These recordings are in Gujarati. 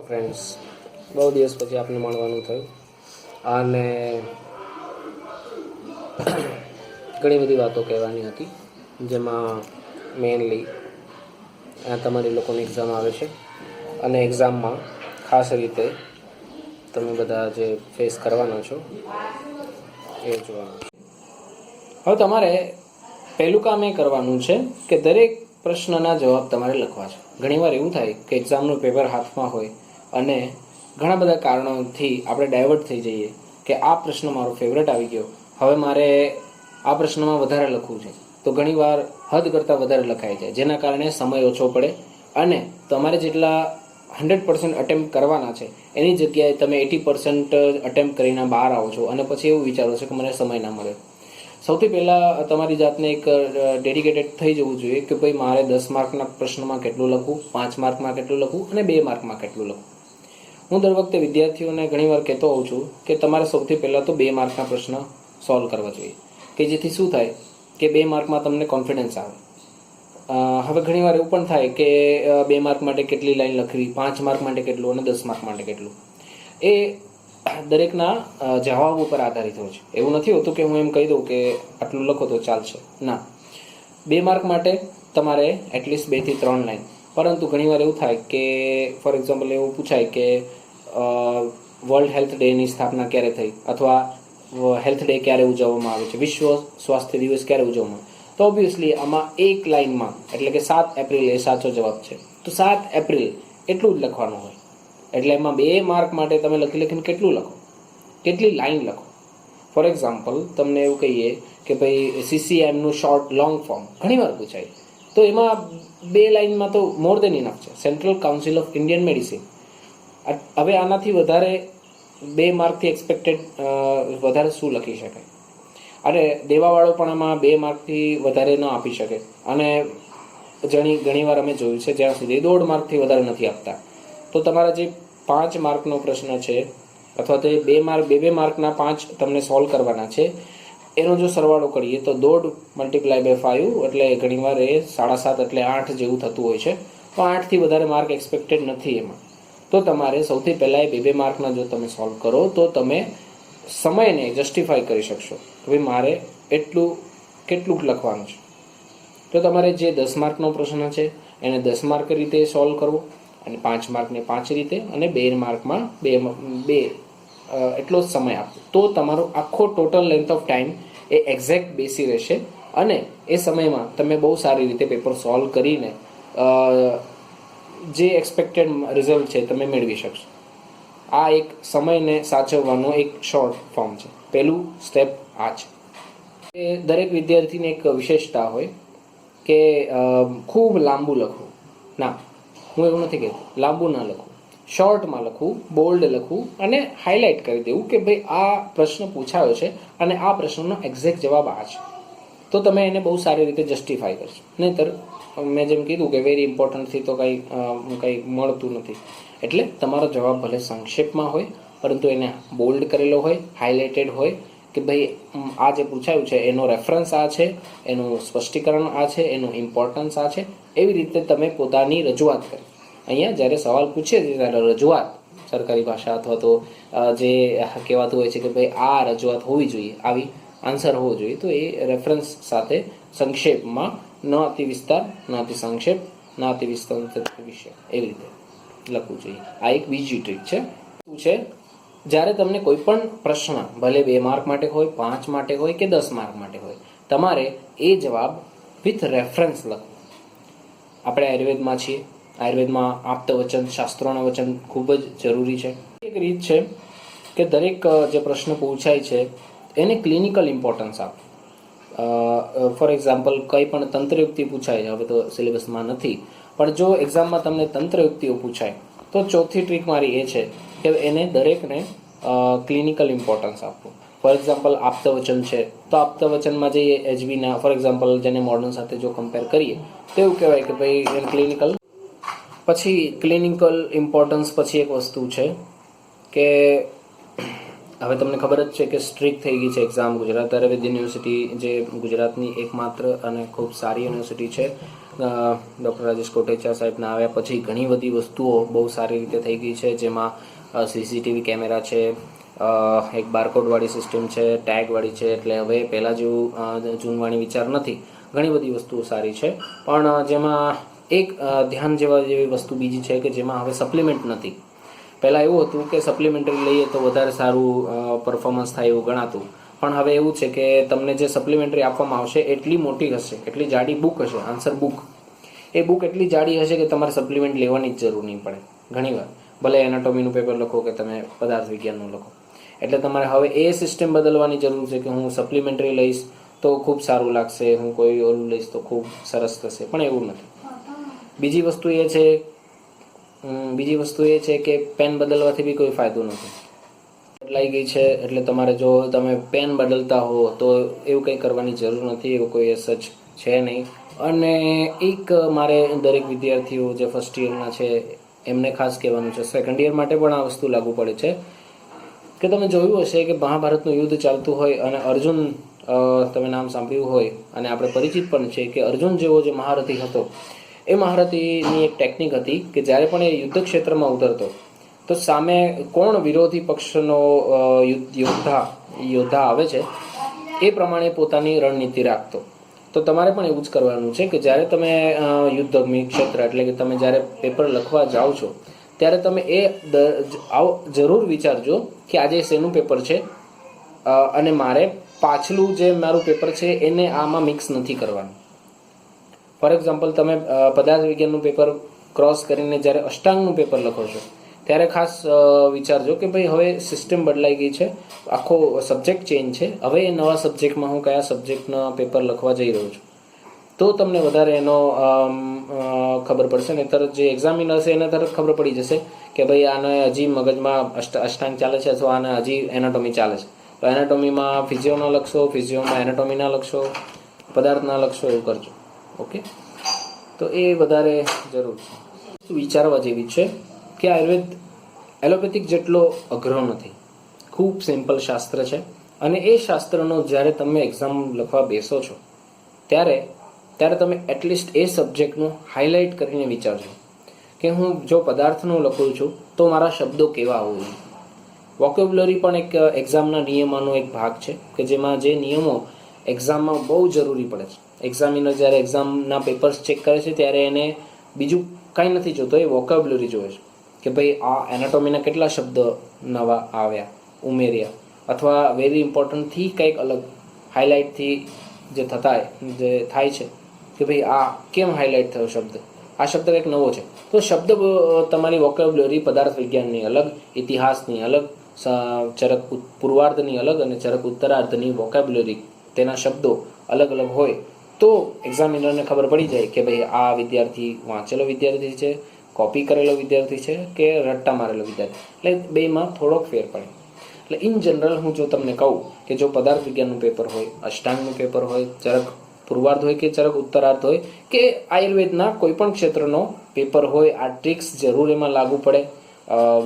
ફ્રેન્ડ્સ, બહુ દિવસ પછી આપને મળવાનું થયું અને ઘણી બધી વાતો કહેવાની હતી, જેમાં મેઇનલી તમારી લોકોની એક્ઝામ આવે છે અને એક્ઝામમાં ખાસ રીતે તમે બધા જે ફેસ કરવાના છો એ જોવાનું છે. હવે તમારે પહેલું કામ એ કરવાનું છે કે દરેક પ્રશ્નના જવાબ તમારે લખવા છે. ઘણીવાર એવું થાય કે એક્ઝામનું પેપર હાથમાં હોય અને ઘણા બધા કારણોથી આપણે ડાયવર્ટ થઈ જઈએ કે આ પ્રશ્ન મારો ફેવરેટ આવી ગયો, હવે મારે આ પ્રશ્નમાં વધારે લખવું છે, તો ઘણીવાર હદ કરતાં વધારે લખાઈ જાય, જેના કારણે સમય ઓછો પડે અને તમારે જેટલા 100% અટેમ્પ્ટ કરવાના છે એની જગ્યાએ તમે 80% અટેમ્પ્ટ કરીને બહાર આવો છો અને પછી એવું વિચારો છો કે મને સમય ના મળે. સૌથી પહેલાં તમારી જાતને એક ડેડિકેટેડ થઈ જવું જોઈએ કે ભાઈ મારે 10 માર્કના પ્રશ્નમાં કેટલું લખવું, 5 માર્કમાં કેટલું લખવું અને 2 માર્કમાં કેટલું લખવું. હું દર વખતે વિદ્યાર્થીઓને ઘણીવાર કહેતો હોઉં છું કે તમારે સૌથી પહેલાં તો 2 માર્કના પ્રશ્ન સોલ્વ કરવા જોઈએ, કે જેથી શું થાય કે 2 માર્કમાં તમને કોન્ફિડન્સ આવે. હવે ઘણીવાર એવું પણ થાય કે 2 માર્ક માટે કેટલી લાઈન લખવી, 5 માર્ક માટે કેટલું અને 10 માર્ક માટે કેટલું, એ દરેકના જવાબ ઉપર આધારિત હોય છે. એવું નથી હોતું કે હું એમ કહી દઉં કે આટલું લખો તો ચાલશે, ના. 2 માર્ક માટે તમારે એટલીસ્ટ 2 થી 3 લાઈન, પરંતુ ઘણીવાર એવું થાય કે ફોર એક્ઝામ્પલ એવું પૂછાય કે વર્લ્ડ હેલ્થ ડેની સ્થાપના ક્યારે થઈ અથવા હેલ્થ ડે ક્યારે ઉજવવામાં આવે છે, વિશ્વ સ્વાસ્થ્ય દિવસ ક્યારે ઉજવવામાં આવે, તો ઓબ્વિયસલી આમાં એક લાઇનમાં એટલે કે 7 એપ્રિલ એ સાચો જવાબ છે, તો 7 એપ્રિલ એટલું જ લખવાનું હોય. એટલે એમાં 2 માર્ક માટે તમે લખીને કેટલું લખો, કેટલી લાઈન લખો. ફોર એક્ઝામ્પલ તમને એવું કહીએ કે ભાઈ CCMનું શોર્ટ લોંગ ફોર્મ ઘણીવાર પૂછાય, તો એમાં 2 લાઇનમાં તો મોર દેન ઇનફ છે, central council of Indian medicine. હવે આનાથી વધારે 2 માર્કથી એક્સપેક્ટેડ વધારે શું લખી શકાય? અને દેવાવાળો પણ આમાં 2 માર્કથી વધારે ન આપી શકે અને ઘણીવાર અમે જોયું છે જ્યાં સુધી 1.5 માર્કથી વધારે નથી આપતા. તો તમારા જે 5 માર્કનો પ્રશ્ન છે અથવા તો એ 2 માર્કના 5 તમને સોલ્વ કરવાના છે, એનો જો સરવાળો કરીએ તો 1.5 × 5 એટલે ઘણીવાર એ 7.5 એટલે 8 જેવું થતું હોય છે. તો 8થી વધારે માર્ક એક્સપેક્ટેડ નથી એમાં. તો તમારે સૌથી પહેલાં એ 2 માર્કના જો તમે સોલ્વ કરો તો તમે સમયને જસ્ટિફાઈ કરી શકશો કે ભાઈ મારે કેટલું લખવાનું છે. તો તમારે જે 10 માર્કનો પ્રશ્ન છે એને 10 માર્ક રીતે સોલ્વ કરવો અને 5 માર્કને 5 રીતે અને 2 માર્કમાં 2 એટલો જ સમય આપવો. તો તમારો આખો total length of time A exact બેસી રહેશે અને એ સમયમાં તમે બહુ સારી રીતે પેપર સોલ્વ કરીને જે એક્સપેક્ટેડ રિઝલ્ટ છે તમે મેળવી શકશો. આ એક સમયને સાચવવાનો એક શોર્ટ ફોર્મ છે. પહેલું સ્ટેપ આ છે. એ દરેક વિદ્યાર્થીની એક વિશેષતા હોય કે ખૂબ લાંબુ લખવું. ના, હું એવું નથી કહેતો લાંબુ ના લખવું, શોર્ટમાં લખવું, બોલ્ડ લખવું અને હાઇલાઇટ કરી દેવું કે ભાઈ આ પ્રશ્ન પૂછાયો છે અને આ પ્રશ્નનો એક્ઝેક્ટ જવાબ આ છે. તો તમે એને બહુ સારી રીતે જસ્ટિફાઈ કરશો. નહીંતર મેં જેમ કીધું કે વેરી ઇમ્પોર્ટન્ટથી તો કંઈ મળતું નથી. એટલે તમારો જવાબ ભલે સંક્ષેપમાં હોય પરંતુ એને બોલ્ડ કરેલો હોય, હાઇલાઇટેડ હોય કે ભાઈ આ જે પૂછાયું છે એનો રેફરન્સ આ છે, એનું સ્પષ્ટીકરણ આ છે, એનું ઇમ્પોર્ટન્સ આ છે. એવી રીતે તમે પોતાની રજૂઆત કરી. અહીંયા જ્યારે સવાલ પૂછે છે ત્યારે રજૂઆત સરકારી ભાષા અથવા તો જે કહેવાતું હોય છે કે ભાઈ આ રજૂઆત હોવી જોઈએ, આવી આન્સર હોવો જોઈએ, તો એ રેફરન્સ સાથે સંક્ષેપમાં ન અતિ વિસ્તાર, ન અતિ સંક્ષેપ, ન અતિ વિસ્તાર વિષય એવી રીતે લખવું જોઈએ. આ એક બીજી ટ્રીક છે. શું છે? જ્યારે તમને કોઈ પણ પ્રશ્ન ભલે 2 માર્ક માટે હોય, 5 માટે હોય કે 10 માર્ક માટે હોય, તમારે એ જવાબ વિથ રેફરન્સ લખવું. આપણે આયુર્વેદમાં છીએ, આયુર્વેદમાં આપ્તવચન, શાસ્ત્રોના વચન ખૂબ જ જરૂરી છે. એક રીત છે કે દરેક જે પ્રશ્ન પૂછાય છે એને ક્લિનિકલ ઇમ્પોર્ટન્સ આપવું. ફોર એક્ઝામ્પલ કંઈ પણ તંત્રયુક્તિ પૂછાય, હવે તો સિલેબસમાં નથી, પણ જો એક્ઝામમાં તમને તંત્રયુક્તિઓ પૂછાય તો ચોથી ટ્રીક મારી એ છે કે એને દરેકને ક્લિનિકલ ઇમ્પોર્ટન્સ આપવું. ફોર એક્ઝામ્પલ આપ્તવચન છે તો આપ્તવચનમાં જઈએ HBના ફોર એક્ઝામ્પલ જેને મોડર્ન સાથે જો કમ્પેર કરીએ તો એવું કહેવાય કે ભાઈ એને ક્લિનિકલ ઇમ્પોર્ટન્સ પછી એક વસ્તુ છે કે હવે તમને ખબર જ છે કે સ્ટ્રિક્ટ થઈ ગઈ છે એક્ઝામ. ગુજરાત આયુર્વેદ યુનિવર્સિટી જે ગુજરાતની એકમાત્ર અને ખૂબ સારી યુનિવર્સિટી છે ડૉક્ટર રાજેશ કોટેચા સાહેબના આવ્યા પછી ઘણી બધી વસ્તુઓ બહુ સારી રીતે થઈ ગઈ છે, જેમાં સીસીટીવી કેમેરા છે, એક બારકોડવાળી સિસ્ટમ છે, ટેગવાળી છે, એટલે હવે પહેલાં જેવું જૂનવાણી વિચાર નથી. ઘણી બધી વસ્તુઓ સારી છે, પણ જેમાં એક ધ્યાન જેવી વસ્તુ બીજી છે કે જેમાં હવે સપ્લિમેન્ટ નથી. પહેલાં એવું હતું કે સપ્લિમેન્ટરી લઈએ તો વધારે સારું પરફોર્મન્સ થાય એવું ગણાતું, પણ હવે એવું છે કે તમને જે સપ્લિમેન્ટરી આપવામાં આવશે એટલી મોટી હશે, એટલી જાડી બુક હશે, આન્સર બુક, એ બુક એટલી જાડી હશે કે તમારે સપ્લિમેન્ટ લેવાની જ જરૂર નહીં પડે ઘણીવાર, ભલે એનાટોમીનું પેપર લખો કે તમે પદાર્થ વિજ્ઞાનનું લખો. એટલે તમારે હવે એ સિસ્ટમ બદલવાની જરૂર છે કે હું સપ્લિમેન્ટરી લઈશ તો ખૂબ સારું લાગશે, હું કોઈ ઓલું લઈશ તો ખૂબ સરસ થશે, પણ એવું નથી. બીજી વસ્તુ એ છે કે પેન બદલવાથી બી કોઈ ફાયદો નથી. બદલાઈ ગઈ છે એટલે તમારે જો તમે પેન બદલતા હો તો એવું કંઈ કરવાની જરૂર નથી, એવું કોઈ સચ છે નહીં. અને એક મારે દરેક વિદ્યાર્થીઓ જે ફર્સ્ટ યરના છે એમને ખાસ કહેવાનું છે, સેકન્ડ યર માટે પણ આ વસ્તુ લાગુ પડે છે કે તમે જોયું હશે કે મહાભારતનું યુદ્ધ ચાલતું હોય અને અર્જુન, તમે નામ સાંભળ્યું હોય અને આપણે પરિચિત પણ છે કે અર્જુન જેવો જે મહારથી હતો, એ મહારથીની એક ટેકનિક હતી કે જ્યારે પણ એ યુદ્ધ ક્ષેત્રમાં ઉતરતો તો સામે કોણ વિરોધી પક્ષનો યોદ્ધા આવે છે એ પ્રમાણે પોતાની રણનીતિ રાખતો. તો તમારે પણ એવું જ કરવાનું છે કે જ્યારે તમે યુદ્ધ ક્ષેત્ર એટલે કે તમે જ્યારે પેપર લખવા જાઓ છો ત્યારે તમે એ જરૂર વિચારજો કે આજે શેનું પેપર છે અને મારે પાછલું જે મારું પેપર છે એને આમાં મિક્સ નથી કરવાનું. ફોર એક્ઝામ્પલ, તમે પદાર્થ વિજ્ઞાનનું પેપર ક્રોસ કરીને જ્યારે અષ્ટાંગનું પેપર લખો છો ત્યારે ખાસ વિચારજો કે ભાઈ હવે સિસ્ટમ બદલાઈ ગઈ છે, આખો સબ્જેક્ટ ચેન્જ છે, હવે એ નવા સબ્જેક્ટમાં હું કયા સબ્જેક્ટના પેપર લખવા જઈ રહ્યો છું, તો તમને વધારે એનો ખબર પડશે. ને તરત જે એક્ઝામિનર છે એને તરત ખબર પડી જશે કે ભાઈ આને હજી મગજમાં અષ્ટાંગ ચાલે છે અથવા આને હજી એનાટોમી ચાલે છે, તો એનાટોમીમાં ફિઝિયો ના લખશો, ફિઝિયોમાં એનાટોમી ના લખશો, પદાર્થ ના લખશો, એવું કરજો. ઓકે, તો એ વધારે જરૂર છે. વિચારવા જેવી છે કે આયુર્વેદ એલોપેથિક જેટલો અઘરો નથી, ખૂબ સિમ્પલ શાસ્ત્ર છે. અને એ શાસ્ત્રનો જ્યારે તમે એક્ઝામ લખવા બેસો છો ત્યારે તમે એટલીસ્ટ એ સબ્જેક્ટનું હાઇલાઇટ કરીને વિચારજો કે હું જો પદાર્થનું લખું છું તો મારા શબ્દો કેવા હોવા જોઈએ. વોકેબ્યુલરી પણ એક એક્ઝામના નિયમોનો એક ભાગ છે કે જેમાં જે નિયમો એક્ઝામમાં બહુ જરૂરી પડે છે. એક્ઝામિનર જ્યારે એક્ઝામના પેપર્સ ચેક કરે છે ત્યારે એને બીજું કાંઈ નથી જોતો, એ વોકેબ્યુલરી જોવે છે કે ભાઈ આ એનાટોમીના કેટલા શબ્દ નવા આવ્યા, ઉમેર્યા, અથવા વેરી ઇમ્પોર્ટન્ટથી કંઈક અલગ હાઇલાઇટથી જે થાય છે કે ભાઈ આ કેમ હાઇલાઇટ થયો શબ્દ, આ શબ્દ કંઈક નવો છે. તો શબ્દ તમારી વોકેબ્યુલરી પદાર્થ વિજ્ઞાનની અલગ, ઇતિહાસની અલગ, ચરક પૂર્વાર્ધની અલગ અને ચરક ઉત્તરાર્ધની વોકેબ્યુલરી, તેના શબ્દો અલગ અલગ હોય તો એક્ઝામિનરને ખબર પડી જાય કે ભાઈ આ વિદ્યાર્થી વાંચેલો વિદ્યાર્થી છે, કોપી કરેલો વિદ્યાર્થી છે કે રટ્ટા મારેલો વિદ્યાર્થી. એટલે બેમાં થોડોક ફેર પડે. એટલે ઇન જનરલ હું જો તમને કહું કે જો પદાર્થ વિજ્ઞાનનું પેપર હોય, અષ્ટાંગનું પેપર હોય, ચરક પૂર્વાર્ધ હોય કે ચરક ઉત્તરાર્ધ હોય કે આયુર્વેદના કોઈ પણ ક્ષેત્રનો પેપર હોય, આ ટ્રિક્સ જરૂર એમાં લાગુ પડે.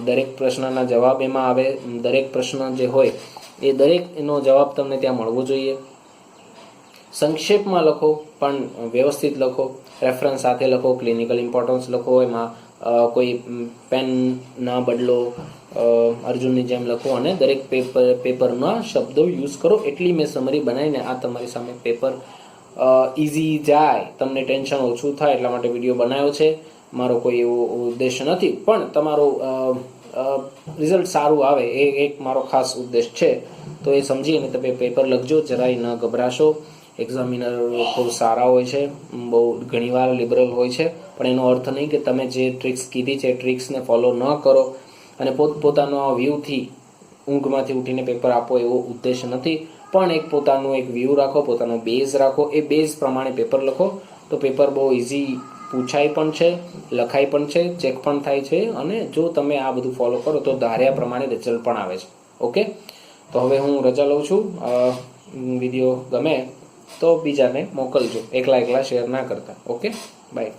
દરેક પ્રશ્નના જવાબ એમાં આવે, દરેક પ્રશ્ન જે હોય એ દરેકનો જવાબ તમને ત્યાં મળવો જોઈએ. સંક્ષેપમાં લખો પણ વ્યવસ્થિત લખો, રેફરન્સ સાથે લખો, ક્લિનિકલ ઇમ્પોર્ટન્સ લખો, એમાં કોઈ પેન ના બદલો, અર્જુનની જેમ લખો અને દરેક પેપરના શબ્દો યુઝ કરો. એટલી મેં સમરી બનાવીને આ તમારી સામે પેપર ઇઝી જાય, તમને ટેન્શન ઓછું થાય એટલા માટે વિડીયો બનાવ્યો છે. મારો કોઈ એવો ઉદ્દેશ નથી, પણ તમારો રિઝલ્ટ સારું આવે એ એક મારો ખાસ ઉદ્દેશ છે. તો એ સમજીને તમે પેપર લખજો, જરાય ન ગભરાશો. એક્ઝામિનર ખૂબ સારા હોય છે, બહુ ઘણીવાર લિબરલ હોય છે, પણ એનો અર્થ નહીં કે તમે જે ટ્રિક્સ કીધી છે એ ટ્રિક્સને ફોલો ન કરો અને પોતાનો વ્યૂથી ઊંઘમાંથી ઉઠીને પેપર આપો એવો ઉદ્દેશ નથી. પણ એક પોતાનું એક વ્યૂ રાખો, પોતાનો બેઝ રાખો, એ બેઝ પ્રમાણે પેપર લખો તો પેપર બહુ ઇઝી પૂછાય પણ છે, લખાય પણ છે, ચેક પણ થાય છે. અને જો તમે આ બધું ફોલો કરો તો ધાર્યા પ્રમાણે રિઝલ્ટ પણ આવે છે. ઓકે, તો હવે હું રજા લઉં છું. વિડીયો ગમે તો બીજાને મોકલજો, એકલા શેર ના કરતા. Okay, by.